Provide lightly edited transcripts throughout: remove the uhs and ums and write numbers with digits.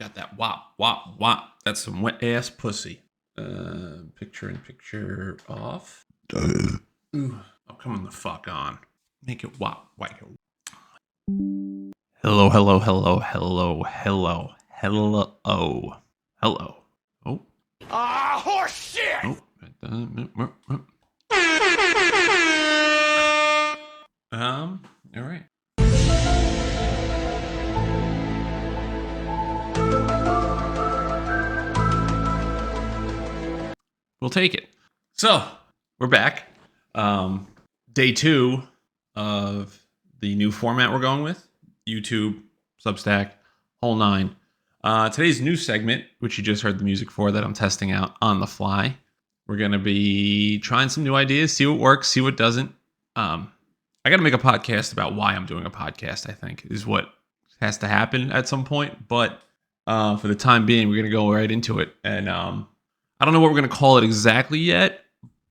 Got that wop, wop, wop. That's some wet ass pussy. Picture in picture off. Ooh, I'm coming the fuck on. Make it wop, white. Hello, hello, hello, hello, hello, hello, hello. Oh. Ah, horse shit! Oh. All right. We'll take it. So, we're back. Day 2 of the new format we're going with. YouTube, Substack, whole nine. Today's new segment, which you just heard the music for, that I'm testing out on the fly. We're going to be trying some new ideas, see what works, see what doesn't. I got to make a podcast about why I'm doing a podcast, I think, is what has to happen at some point. But for the time being, we're going to go right into it. And I don't know what we're going to call it exactly yet,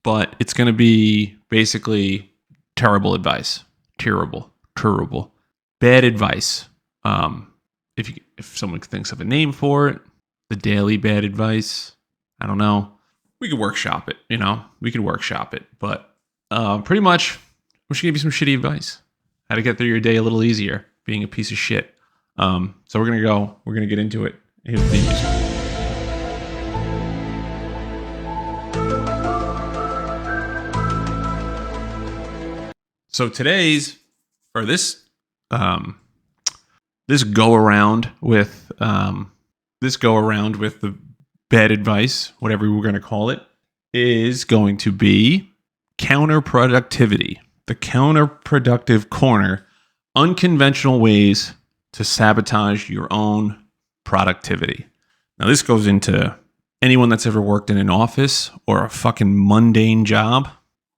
but it's going to be basically terrible advice. Terrible. Bad advice. If someone thinks of a name for it, the daily bad advice, I don't know. We could workshop it, We could workshop it. But pretty much, we should give you some shitty advice. How to get through your day a little easier, being a piece of shit. So we're going to get into it. Here's the music. So this go around with the bad advice, whatever we're going to call it, is going to be counterproductivity. The counterproductive corner, unconventional ways to sabotage your own productivity. Now, this goes into anyone that's ever worked in an office or a fucking mundane job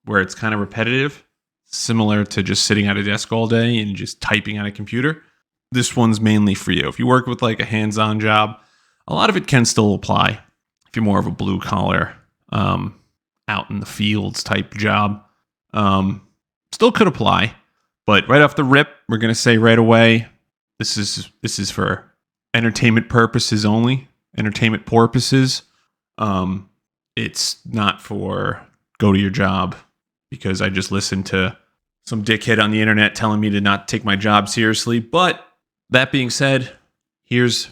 where it's kind of repetitive, similar to just sitting at a desk all day and just typing on a computer. This one's mainly for you. If you work with like a hands-on job, a lot of it can still apply. If you're more of a blue collar, out in the fields type job, still could apply. But right off the rip, we're going to say right away, this is for entertainment purposes only. Entertainment purposes. It's not for go to your job because I just listened to some dickhead on the internet telling me to not take my job seriously. But that being said, here's,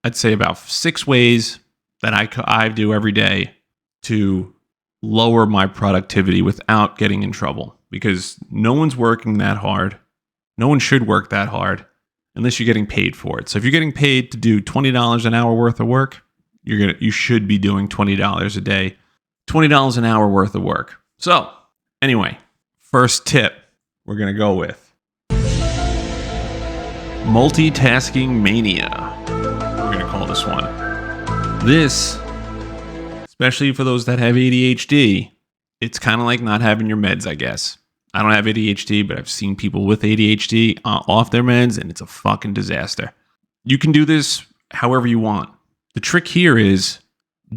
I'd say, about 6 ways that I do every day to lower my productivity without getting in trouble. Because no one's working that hard. No one should work that hard unless you're getting paid for it. So if you're getting paid to do $20 an hour worth of work, you should be doing $20 a day, $20 an hour worth of work. So anyway, first tip we're going to go with multitasking mania. We're going to call this one. This, especially for those that have ADHD, it's kind of like not having your meds, I guess. I don't have ADHD, but I've seen people with ADHD off their meds, and it's a fucking disaster. You can do this however you want. The trick here is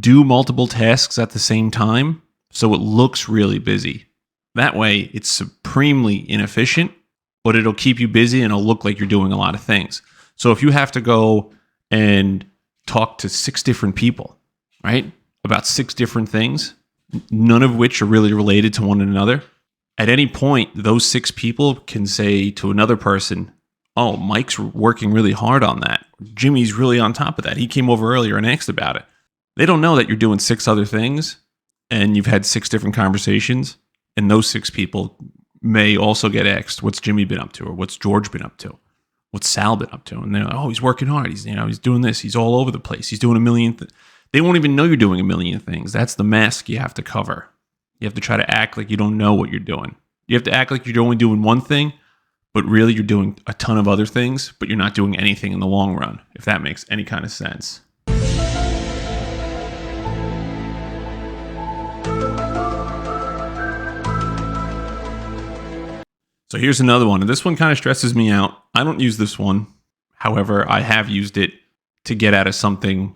do multiple tasks at the same time so it looks really busy. That way, it's supremely inefficient, but it'll keep you busy and it'll look like you're doing a lot of things. So if you have to go and talk to 6 different people, right, about 6 different things, none of which are really related to one another, at any point, those 6 people can say to another person, oh, Mike's working really hard on that. Jimmy's really on top of that. He came over earlier and asked about it. They don't know that you're doing 6 other things and you've had 6 different conversations. And those 6 people may also get asked, what's Jimmy been up to? Or what's George been up to? What's Sal been up to? And they're like, oh, he's working hard. He's doing this. He's all over the place. He's doing a million things. They won't even know you're doing a million things. That's the mask you have to cover. You have to try to act like you don't know what you're doing. You have to act like you're only doing one thing, but really you're doing a ton of other things, but you're not doing anything in the long run, if that makes any kind of sense. So here's another one, and this one kind of stresses me out. I don't use this one. However, I have used it to get out of something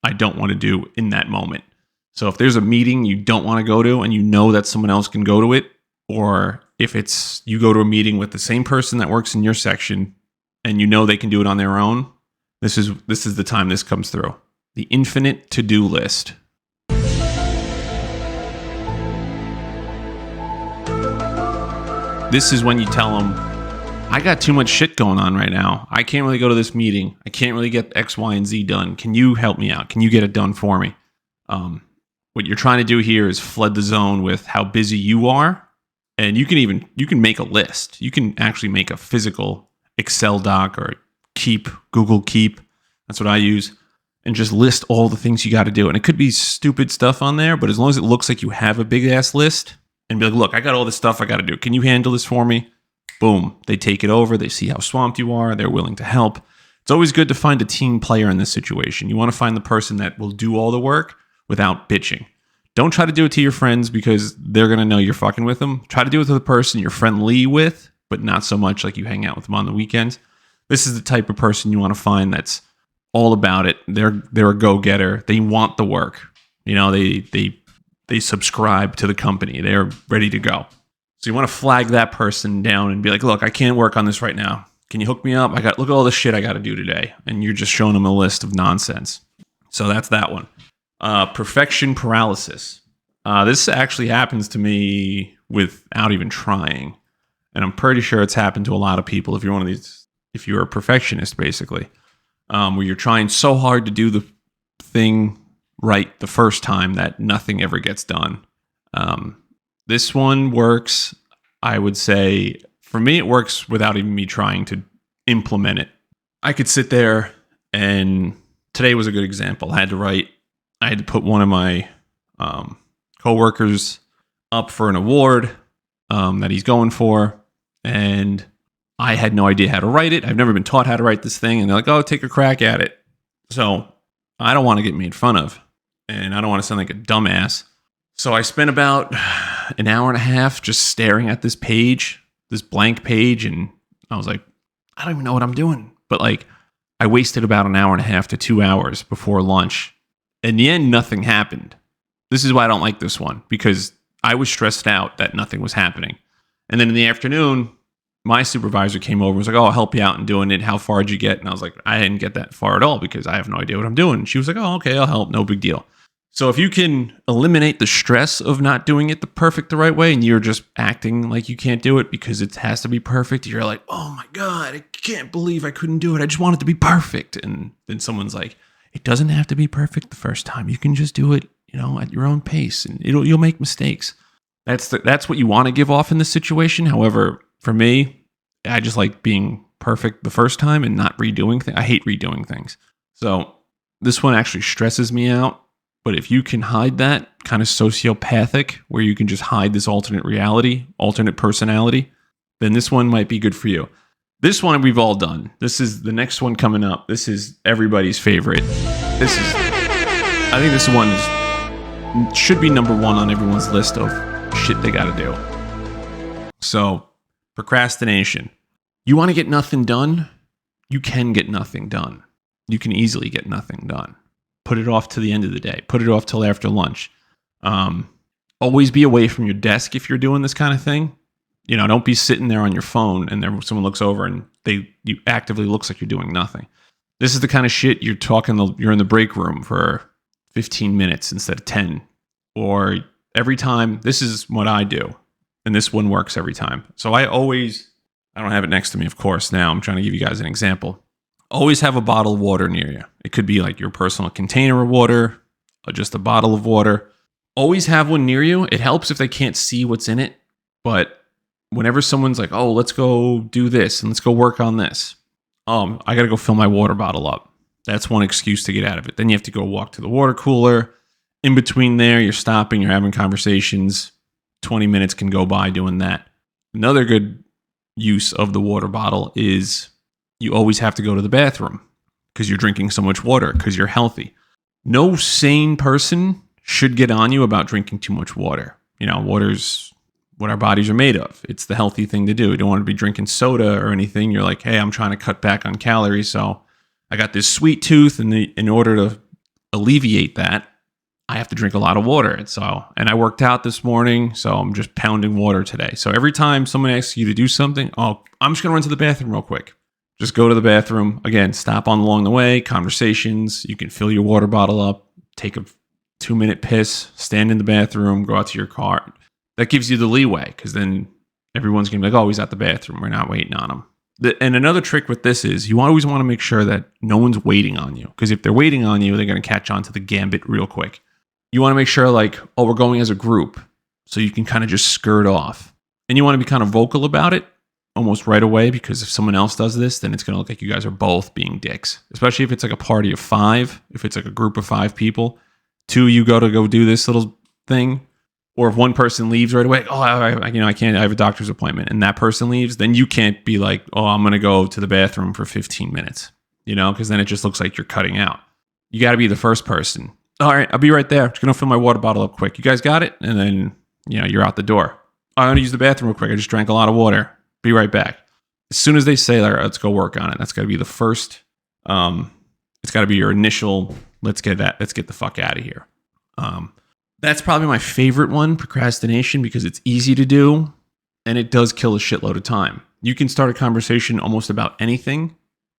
I don't want to do in that moment. So if there's a meeting you don't want to go to and you know that someone else can go to it, or if it's you go to a meeting with the same person that works in your section and you know they can do it on their own, This is the time this comes through. The infinite to-do list. This is when you tell them, I got too much shit going on right now. I can't really go to this meeting. I can't really get X, Y, and Z done. Can you help me out? Can you get it done for me? What you're trying to do here is flood the zone with how busy you are. And you can make a list. You can actually make a physical Excel doc or Google Keep. That's what I use. And just list all the things you got to do. And it could be stupid stuff on there, but as long as it looks like you have a big ass list and be like, look, I got all this stuff I got to do. Can you handle this for me? Boom. They take it over. They see how swamped you are. They're willing to help. It's always good to find a team player in this situation. You want to find the person that will do all the work without bitching. Don't try to do it to your friends because they're going to know you're fucking with them. Try to do it to the person you're friendly with, but not so much like you hang out with them on the weekends. This is the type of person you want to find that's all about it. They're a go-getter. They want the work. You know, they subscribe to the company. They're ready to go. So you want to flag that person down and be like, look, I can't work on this right now. Can you hook me up? Look at all the shit I got to do today. And you're just showing them a list of nonsense. So that's that one. Perfection paralysis. This actually happens to me without even trying. And I'm pretty sure it's happened to a lot of people if you're a perfectionist, basically. Where you're trying so hard to do the thing right the first time that nothing ever gets done. This one works, I would say, for me, it works without even me trying to implement it. I could sit there, and today was a good example. I had to put one of my coworkers up for an award that he's going for, and I had no idea how to write it. I've never been taught how to write this thing, and they're like, oh, take a crack at it. So I don't want to get made fun of, and I don't want to sound like a dumbass. So I spent about an hour and a half just staring at this blank page, and I was like, I don't even know what I'm doing. But like, I wasted about an hour and a half to 2 hours before lunch. In the end, nothing happened. This is why I don't like this one, because I was stressed out that nothing was happening. And then in the afternoon, my supervisor came over and was like, oh, I'll help you out in doing it. How far did you get? And I was like, I didn't get that far at all because I have no idea what I'm doing. And she was like, oh, okay, I'll help. No big deal. So if you can eliminate the stress of not doing it the right way, and you're just acting like you can't do it because it has to be perfect, you're like, oh my God, I can't believe I couldn't do it. I just want it to be perfect. And then someone's like, it doesn't have to be perfect the first time. You can just do it, at your own pace, and you'll make mistakes. That's what you want to give off in this situation. However, for me, I just like being perfect the first time and not redoing things. I hate redoing things. So this one actually stresses me out. But if you can hide that kind of sociopathic, where you can just hide this alternate reality, alternate personality, then this one might be good for you. This one we've all done. This is the next one coming up. This is everybody's favorite. I think this one should be number one on everyone's list of shit they got to do. So, procrastination. You want to get nothing done? You can get nothing done. You can easily get nothing done. Put it off to the end of the day. Put it off till after lunch. Always be away from your desk if you're doing this kind of thing. Don't be sitting there on your phone and then someone looks over and you actively looks like you're doing nothing. This is the kind of shit you're in the break room for 15 minutes instead of 10. Or every time, this is what I do. And this one works every time. So I don't have it next to me, of course, now. I'm trying to give you guys an example. Always have a bottle of water near you. It could be like your personal container of water or just a bottle of water. Always have one near you. It helps if they can't see what's in it. But whenever someone's like, oh, let's go do this and let's go work on this. I got to go fill my water bottle up. That's one excuse to get out of it. Then you have to go walk to the water cooler. In between there, you're stopping, you're having conversations. 20 minutes can go by doing that. Another good use of the water bottle is you always have to go to the bathroom because you're drinking so much water because you're healthy. No sane person should get on you about drinking too much water. Water's what our bodies are made of. It's the healthy thing to do. You don't want to be drinking soda or anything. You're like, hey, I'm trying to cut back on calories, so I got this sweet tooth, and in order to alleviate that, I have to drink a lot of water. And I worked out this morning, so I'm just pounding water today. So every time someone asks you to do something, I'm just going to run to the bathroom real quick. Just go to the bathroom. Again, stop on along the way, conversations. You can fill your water bottle up, take a 2-minute piss, stand in the bathroom, go out to your car. That gives you the leeway because then everyone's going to be like, oh, he's at the bathroom. We're not waiting on him. And another trick with this is you always want to make sure that no one's waiting on you, because if they're waiting on you, they're going to catch on to the gambit real quick. You want to make sure like, oh, we're going as a group, so you can kind of just skirt off. And you want to be kind of vocal about it almost right away, because if someone else does this, then it's going to look like you guys are both being dicks, especially if it's like a party of 5, if it's like a group of 5 people. 2, you go do this little thing. Or if one person leaves right away, oh, I can't, I have a doctor's appointment, and that person leaves, then you can't be like, oh, I'm going to go to the bathroom for 15 minutes, because then it just looks like you're cutting out. You got to be the first person. All right, I'll be right there. Just going to fill my water bottle up quick. You guys got it? And then, you're out the door. I'm going to use the bathroom real quick. I just drank a lot of water. Be right back. As soon as they say, all right, let's go work on it. That's got to be the first, it's got to be your initial, let's get the fuck out of here. That's probably my favorite one, procrastination, because it's easy to do and it does kill a shitload of time. You can start a conversation almost about anything.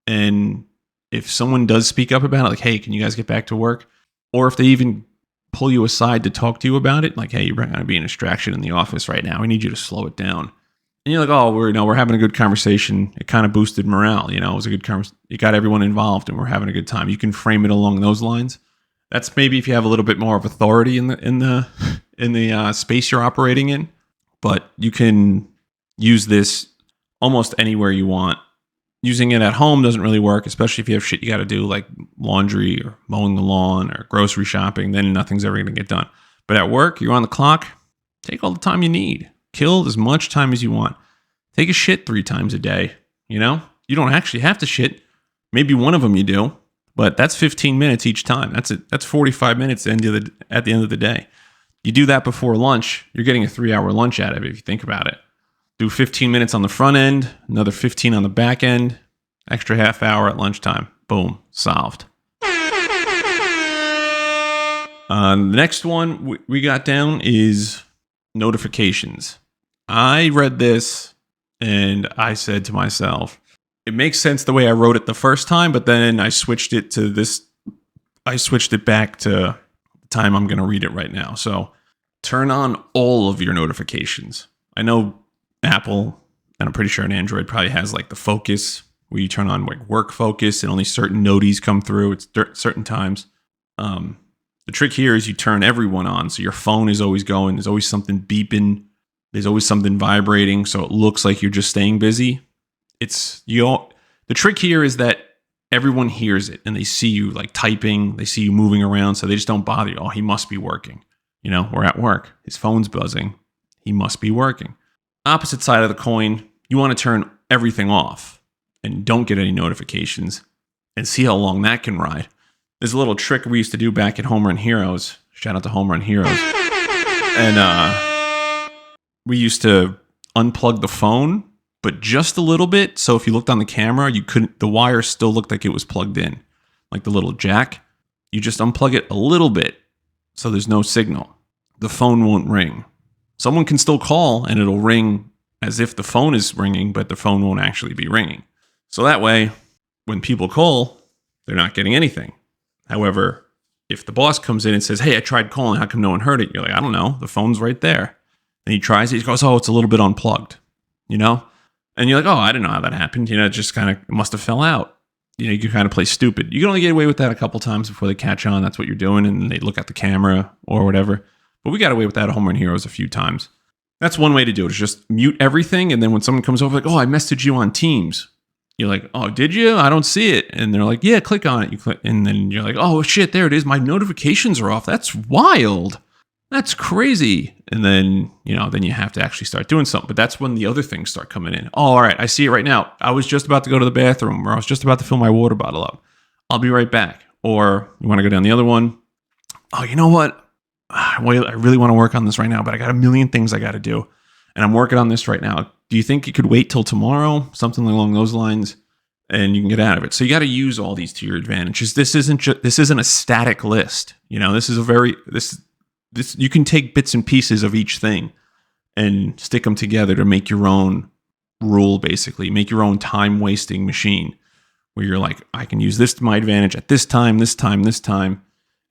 And if someone does speak up about it, like, hey, can you guys get back to work? Or if they even pull you aside to talk to you about it, like, hey, you're going to be a distraction in the office right now. We need you to slow it down. And you're like, oh, we're having a good conversation. It kind of boosted morale. It was a good conversation. You got everyone involved and we're having a good time. You can frame it along those lines. That's maybe if you have a little bit more of authority in the space you're operating in, but you can use this almost anywhere you want. Using it at home doesn't really work, especially if you have shit you got to do like laundry or mowing the lawn or grocery shopping. Then nothing's ever going to get done. But at work, you're on the clock. Take all the time you need. Kill as much time as you want. Take a shit 3 times a day. You don't actually have to shit. Maybe one of them you do. But that's 15 minutes each time. That's 45 minutes at the end of the day. You do that before lunch, you're getting a 3-hour lunch out of it if you think about it. Do 15 minutes on the front end, another 15 on the back end, extra half hour at lunchtime. Boom, solved. The next one we got down is notifications. I read this and I said to myself, it makes sense the way I wrote it the first time, but then I switched it to this. I switched it back to the time I'm going to read it right now. So turn on all of your notifications. I know Apple, and I'm pretty sure an Android probably has like the focus where you turn on like work focus and only certain noties come through. It's certain times. The trick here is you turn everyone on. So your phone is always going. There's always something beeping. There's always something vibrating. So it looks like you're just staying busy. The trick here is that everyone hears it and they see you like typing, they see you moving around, so they just don't bother you. Oh, he must be working. We're at work. His phone's buzzing. He must be working. Opposite side of the coin, you want to turn everything off and don't get any notifications and see how long that can ride. There's a little trick we used to do back at Home Run Heroes. Shout out to Home Run Heroes. And we used to unplug the phone, but just a little bit. So if you looked on the camera, the wire still looked like it was plugged in, like the little jack. You just unplug it a little bit so there's no signal. The phone won't ring. Someone can still call and it'll ring as if the phone is ringing, but the phone won't actually be ringing. So that way, when people call, they're not getting anything. However, if the boss comes in and says, hey, I tried calling, how come no one heard it? You're like, I don't know. The phone's right there. And he tries it. He goes, oh, it's a little bit unplugged, And you're like, oh, I didn't know how that happened. It just kind of must have fell out. You can kind of play stupid. You can only get away with that a couple times before they catch on. That's what you're doing. And they look at the camera or whatever. But we got away with that at Home Run Heroes a few times. That's one way to do it, is just mute everything. And then when someone comes over, like, oh, I messaged you on Teams. You're like, oh, did you? I don't see it. And they're like, yeah, click on it. You click, and then you're like, oh, shit, there it is. My notifications are off. That's wild. That's crazy. And then, then you have to actually start doing something. But that's when the other things start coming in. Oh, all right, I see it right now. I was just about to go to the bathroom, or I was just about to fill my water bottle up. I'll be right back. Or you want to go down the other one. Oh, you know what? I really want to work on this right now, but I got a million things I got to do. And I'm working on this right now. Do you think you could wait till tomorrow? Something along those lines, and you can get out of it. So you got to use all these to your advantage. This isn't a static list. This is you can take bits and pieces of each thing and stick them together to make your own rule, basically. Make your own time wasting machine where you're like, I can use this to my advantage at this time,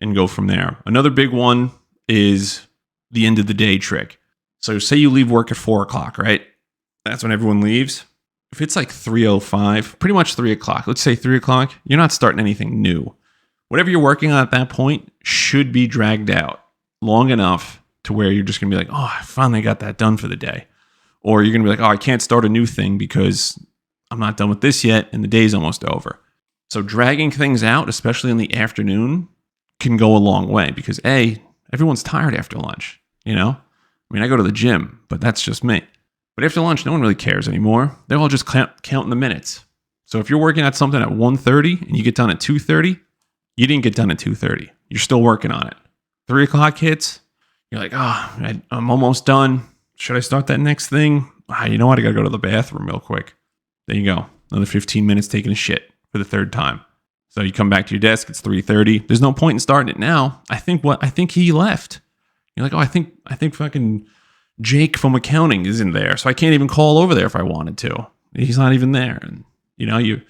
and go from there. Another big one is the end of the day trick. So say you leave work at 4 o'clock, right? That's when everyone leaves. If it's like 3:05, pretty much 3 o'clock, let's say 3 o'clock, you're not starting anything new. Whatever you're working on at that point should be dragged out long enough to where you're just going to be like, oh, I finally got that done for the day. Or you're going to be like, oh, I can't start a new thing because I'm not done with this yet and the day's almost over. So dragging things out, especially in the afternoon, can go a long way because everyone's tired after lunch, you know? I mean, I go to the gym, but that's just me. But after lunch, no one really cares anymore. They're all just counting the minutes. So if you're working at something at 1:30 and you get done at 2:30, you didn't get done at 2:30. You're still working on it. 3 o'clock hits, you're like, oh, I'm almost done. Should I start that next thing? You know what? I got to go to the bathroom real quick. There you go. Another 15 minutes taking a shit for the third time. So you come back to your desk. It's 3:30. There's no point in starting it now. I think he left. You're like, oh, I think fucking Jake from accounting isn't there, so I can't even call over there if I wanted to. He's not even there. And you know, you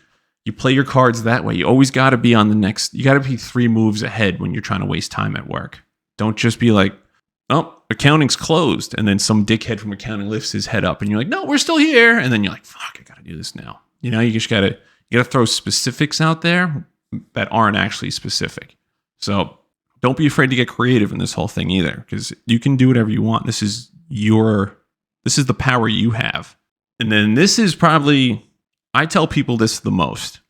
play your cards that way. You always got to be on the next. You got to be 3 moves ahead when you're trying to waste time at work. Don't just be like, oh, accounting's closed, and then some dickhead from accounting lifts his head up, and you're like, no, we're still here. And then you're like, fuck, I got to do this now. You know, you just got to throw specifics out there that aren't actually specific. So don't be afraid to get creative in this whole thing either, because you can do whatever you want. This is the power you have. And then this is probably, I tell people this the most,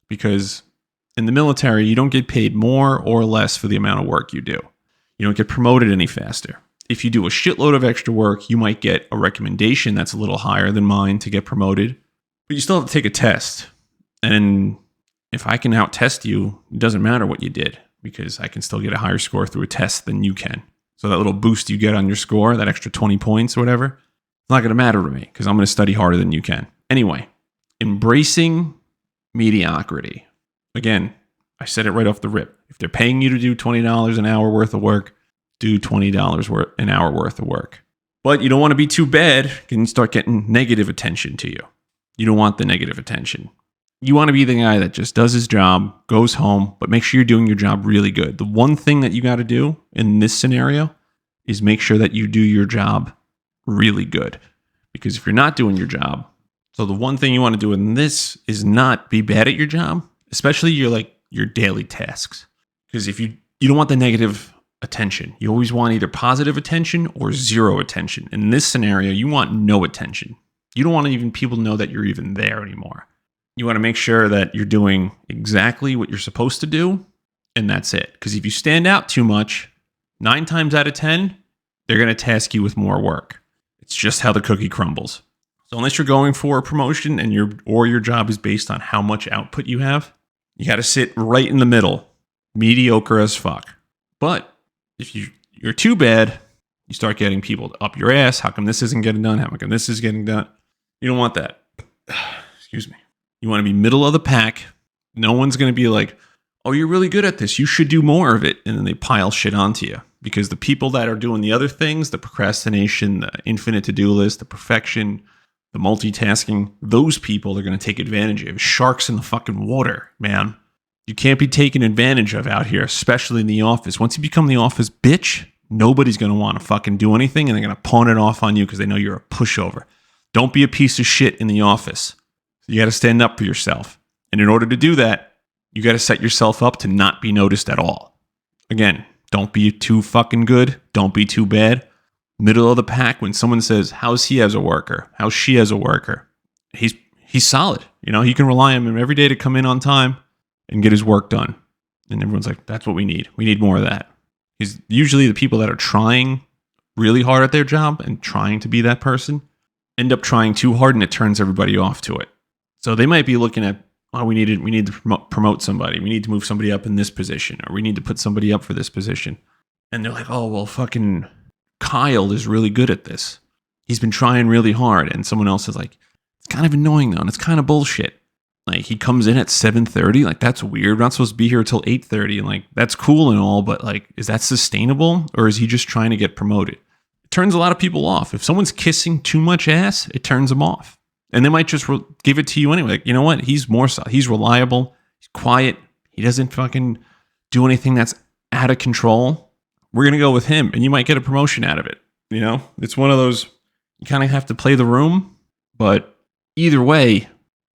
because in the military, you don't get paid more or less for the amount of work you do. You don't get promoted any faster. If you do a shitload of extra work, you might get a recommendation that's a little higher than mine to get promoted, but you still have to take a test. And if I can out-test you, it doesn't matter what you did, because I can still get a higher score through a test than you can. So that little boost you get on your score, that extra 20 points or whatever, it's not going to matter to me because I'm going to study harder than you can. Anyway, embracing mediocrity. Again, I said it right off the rip. If they're paying you to do $20 an hour worth of work, do $20 an hour worth of work. But you don't want to be too bad. You can start getting negative attention to you. You don't want the negative attention. You want to be the guy that just does his job, goes home, but make sure you're doing your job really good. The one thing that you got to do in this scenario is make sure that you do your job really good. Because if you're not doing your job, so the one thing you want to do in this is not be bad at your job, especially your daily tasks. Because if you don't want the negative attention, you always want either positive attention or zero attention. In this scenario, you want no attention. You don't want even people to know that you're even there anymore. You want to make sure that you're doing exactly what you're supposed to do, and that's it. Because if you stand out too much, 9 times out of 10, they're going to task you with more work. It's just how the cookie crumbles. So unless you're going for a promotion and your job is based on how much output you have, you got to sit right in the middle, mediocre as fuck. But if you're too bad, you start getting people up your ass. How come this isn't getting done? How come this is getting done? You don't want that. Excuse me. You want to be middle of the pack. No one's going to be like, oh, you're really good at this. You should do more of it. And then they pile shit onto you. Because the people that are doing the other things, the procrastination, the infinite to-do list, the perfection, the multitasking, those people are going to take advantage of. Sharks in the fucking water, man. You can't be taken advantage of out here, especially in the office. Once you become the office bitch, nobody's going to want to fucking do anything, and they're going to pawn it off on you because they know you're a pushover. Don't be a piece of shit in the office. You got to stand up for yourself. And in order to do that, you got to set yourself up to not be noticed at all. Again, don't be too fucking good. Don't be too bad. Middle of the pack. When someone says, how's he as a worker? How's she as a worker? He's solid. You know, you can rely on him every day to come in on time and get his work done. And everyone's like, that's what we need. We need more of that. Because usually the people that are trying really hard at their job and trying to be that person end up trying too hard, and it turns everybody off to it. So they might be looking at, oh, we need to promote somebody. We need to move somebody up in this position, or we need to put somebody up for this position. And they're like, oh, well, fucking Kyle is really good at this. He's been trying really hard. And someone else is like, it's kind of annoying though, and it's kind of bullshit. Like, he comes in at 7:30. Like, that's weird. We're not supposed to be here until 8:30. And like, that's cool and all, but like, is that sustainable? Or is he just trying to get promoted? It turns a lot of people off. If someone's kissing too much ass, it turns them off. And they might just give it to you anyway. Like, you know what? He's reliable. He's quiet. He doesn't fucking do anything that's out of control. We're going to go with him, and you might get a promotion out of it. You know, it's one of those, you kind of have to play the room, but either way,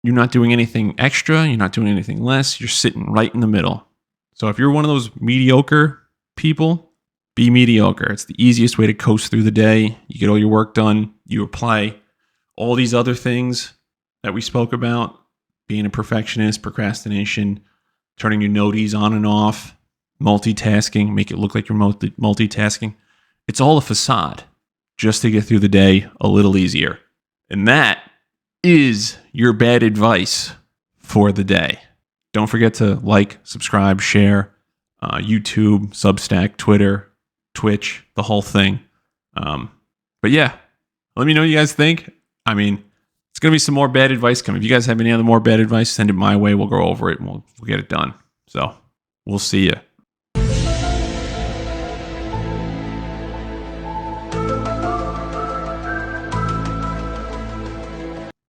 you're not doing anything extra. You're not doing anything less. You're sitting right in the middle. So if you're one of those mediocre people, be mediocre. It's the easiest way to coast through the day. You get all your work done. You apply all these other things that we spoke about, being a perfectionist, procrastination, turning your noties on and off, multitasking, make it look like you're multitasking. It's all a facade just to get through the day a little easier. And that is your bad advice for the day. Don't forget to like, subscribe, share, YouTube, Substack, Twitter, Twitch, the whole thing. But yeah, let me know what you guys think. I mean, it's going to be some more bad advice coming. If you guys have any other more bad advice, send it my way. We'll go over it and we'll get it done. So we'll see you.